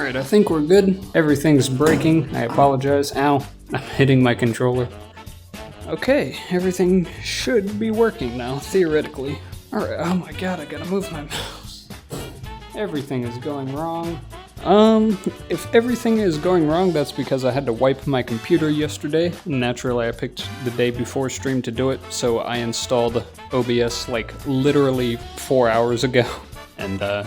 Alright, I think we're good. Everything's breaking. I apologize. Ow. I'm hitting my controller. Okay, everything should be working now, theoretically. Alright, oh my god, I gotta move my mouse. Everything is going wrong. If everything is going wrong, that's because I had to wipe my computer yesterday. Naturally, I picked the day before stream to do it, so I installed OBS like literally 4 hours ago. And I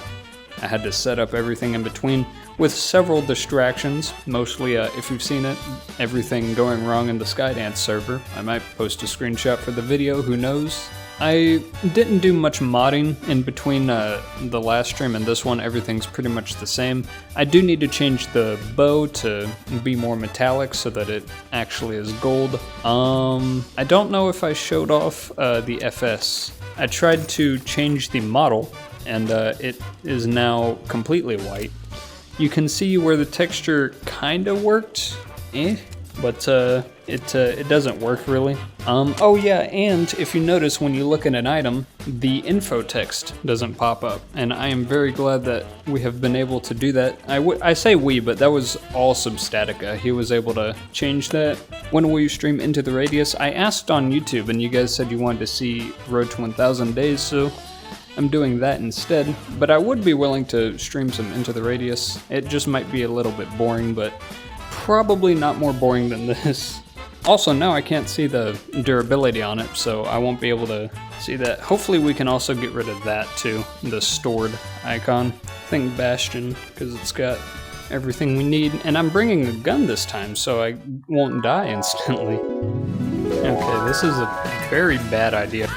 had to set up everything in between with several distractions. Mostly, if you've seen it, everything going wrong in the Skydance server. I might post a screenshot for the video, who knows? I didn't do much modding in between the last stream and this one. Everything's pretty much the same. I do need to change the bow to be more metallic so that it actually is gold. I don't know if I showed off the FS. I tried to change the model and it is now completely white. You can see where the texture kinda worked, but it doesn't work really. Oh yeah, and if you notice when you look at an item, the info text doesn't pop up, and I am very glad that we have been able to do that. I say we, but that was all Substatica. He was able to change that. When will you stream Into the Radius? I asked on YouTube, and you guys said you wanted to see Road to 1000 Days, so I'm doing that instead. But I would be willing to stream some Into the Radius. It just might be a little bit boring, but probably not more boring than this. Also, now I can't see the durability on it, so I won't be able to see that. Hopefully we can also get rid of that too, the stored icon. I think Bastion, because it's got everything we need. And I'm bringing a gun this time, so I won't die instantly. Okay, this is a very bad idea.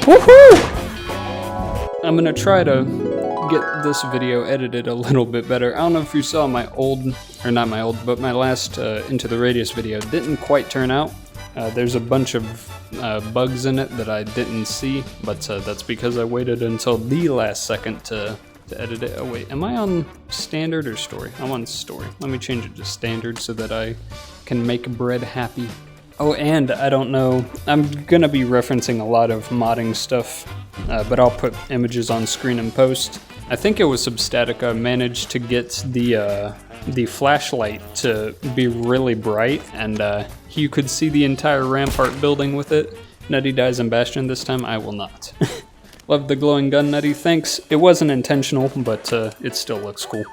Woohoo! I'm gonna try to get this video edited a little bit better. I don't know if you saw my old, or not my old, but my last Into the Radius video. It didn't quite turn out. There's a bunch of bugs in it that I didn't see, but that's because I waited until the last second to edit it. Oh wait, am I on standard or story? I'm on story. Let me change it to standard so that I can make bread happy. Oh, and I don't know, I'm gonna be referencing a lot of modding stuff, but I'll put images on screen in post. I think it was Substatica managed to get the flashlight to be really bright, and you could see the entire Rampart building with it. Nutty dies in Bastion this time, I will not. Love the glowing gun, Nutty, thanks. It wasn't intentional, but it still looks cool.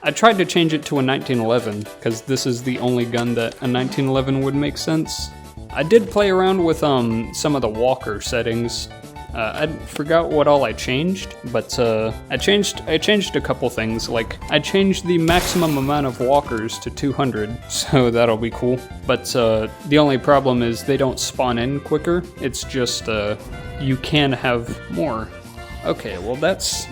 I tried to change it to a 1911, because this is the only gun that a 1911 would make sense. I did play around with some of the walker settings. I forgot what all I changed, but I changed a couple things. Like, I changed the maximum amount of walkers to 200, so that'll be cool. But the only problem is they don't spawn in quicker. It's just you can have more. Okay, well that's...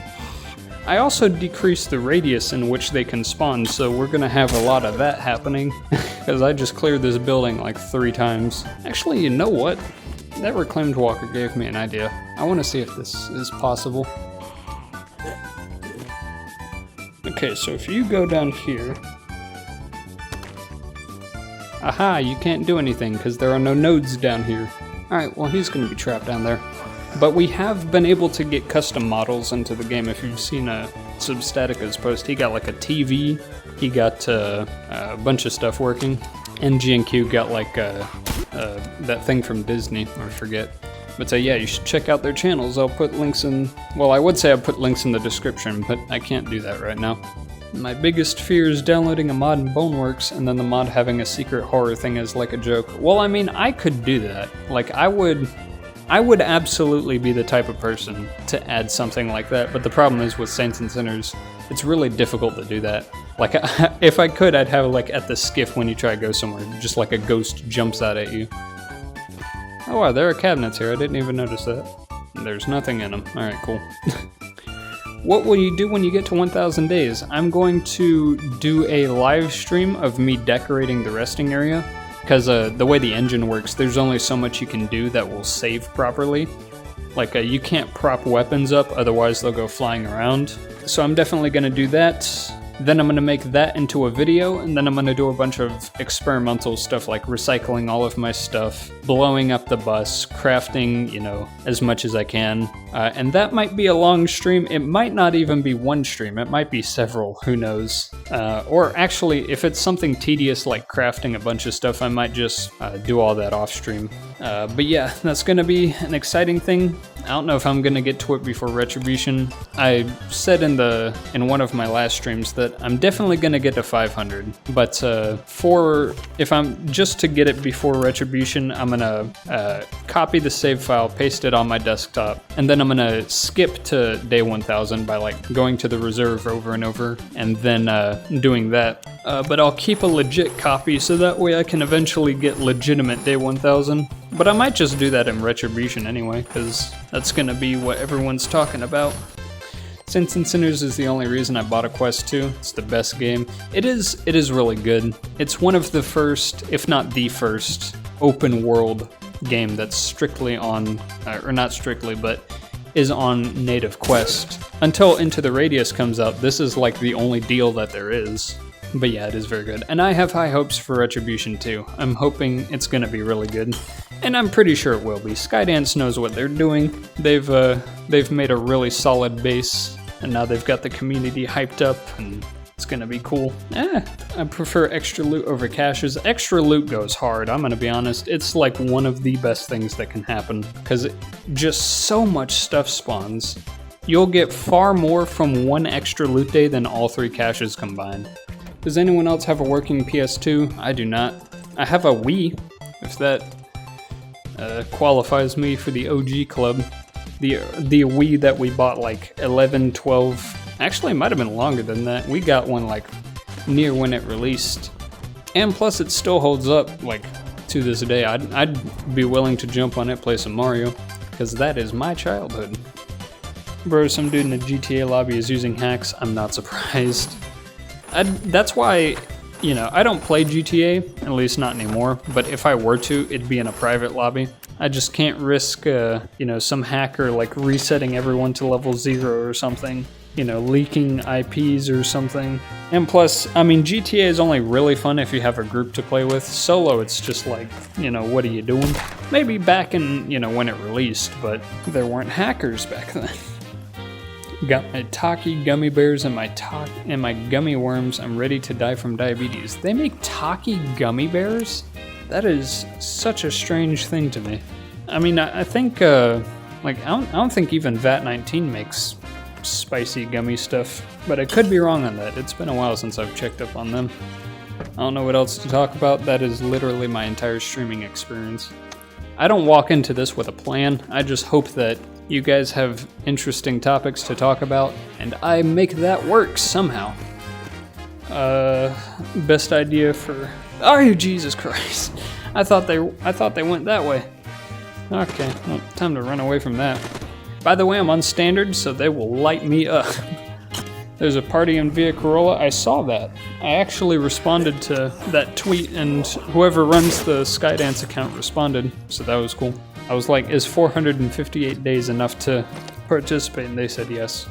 I also decreased the radius in which they can spawn, so we're gonna have a lot of that happening. Because I just cleared this building like 3 times. Actually, you know what? That reclaimed walker gave me an idea. I want to see if this is possible. Okay, so if you go down here... Aha, you can't do anything because there are no nodes down here. Alright, well he's going to be trapped down there. But we have been able to get custom models into the game. If you've seen Substatica's post, he got like a TV, he got a bunch of stuff working. And GNQ got like that thing from Disney, I forget. But yeah, you should check out their channels. I'll put links in, well, I would say I'll put links in the description, but I can't do that right now. My biggest fear is downloading a mod in Boneworks and then the mod having a secret horror thing as like a joke. Well, I mean, I could do that. Like, I would absolutely be the type of person to add something like that, but the problem is with Saints and Sinners, it's really difficult to do that. Like, if I could, I'd have like at the skiff when you try to go somewhere, just like a ghost jumps out at you. Oh wow, there are cabinets here, I didn't even notice that. There's nothing in them. Alright, cool. What will you do when you get to 1000 days? I'm going to do a live stream of me decorating the resting area, because the way the engine works, there's only so much you can do that will save properly. Like, you can't prop weapons up, otherwise they'll go flying around. So I'm definitely going to do that. Then I'm gonna make that into a video, and then I'm gonna do a bunch of experimental stuff like recycling all of my stuff, blowing up the bus, crafting, you know, as much as I can. And that might be a long stream. It might not even be one stream. It might be several, who knows. Or actually, if it's something tedious like crafting a bunch of stuff, I might just do all that off stream. But yeah, that's gonna be an exciting thing. I don't know if I'm gonna get to it before Retribution. I said in one of my last streams that I'm definitely gonna get to 500, but if I'm just to get it before Retribution, I'm gonna copy the save file, paste it on my desktop, and then I'm gonna skip to day 1000 by like going to the reserve over and over, and then doing that. But I'll keep a legit copy so that way I can eventually get legitimate day 1000. But I might just do that in Retribution anyway, because that's gonna be what everyone's talking about. Saints and Sinners is the only reason I bought a Quest 2. It's the best game. It is really good. It's one of the first, if not the first, open world game that's strictly on, or not strictly, but is on native Quest. Until Into the Radius comes out, this is like the only deal that there is. But yeah, it is very good. And I have high hopes for Retribution too. I'm hoping it's gonna be really good. And I'm pretty sure it will be. Skydance knows what they're doing. They've made a really solid base, and now they've got the community hyped up, and it's gonna be cool. I prefer extra loot over caches. Extra loot goes hard, I'm gonna be honest. It's like one of the best things that can happen, because just so much stuff spawns. You'll get far more from one extra loot day than all 3 caches combined. Does anyone else have a working PS2? I do not. I have a Wii, if that qualifies me for the OG club. The Wii that we bought like 11, 12, actually it might have been longer than that. We got one like near when it released. And plus it still holds up like to this day. I'd be willing to jump on it, play some Mario, because that is my childhood. Bro, some dude in a GTA lobby is using hacks. I'm not surprised. That's why, you know, I don't play GTA, at least not anymore, but if I were to, it'd be in a private lobby. I just can't risk, you know, some hacker like resetting everyone to level 0 or something, you know, leaking IPs or something. And plus, I mean, GTA is only really fun if you have a group to play with. Solo, it's just like, you know, what are you doing? Maybe back in, you know, when it released, but there weren't hackers back then. Got my Taki gummy bears and my gummy worms. I'm ready to die from diabetes. They make Taki gummy bears? That is such a strange thing to me. I mean, I think, like, I don't think even VAT19 makes spicy gummy stuff, but I could be wrong on that. It's been a while since I've checked up on them. I don't know what else to talk about. That is literally my entire streaming experience. I don't walk into this with a plan. I just hope that you guys have interesting topics to talk about, and I make that work somehow. Best idea for... Oh, Jesus Christ. I thought they went that way. Okay, well, time to run away from that. By the way, I'm on standard, so they will light me up. There's a party in Via Corolla. I saw that. I actually responded to that tweet, and whoever runs the Skydance account responded, so that was cool. I was like, is 458 days enough to participate? And they said yes.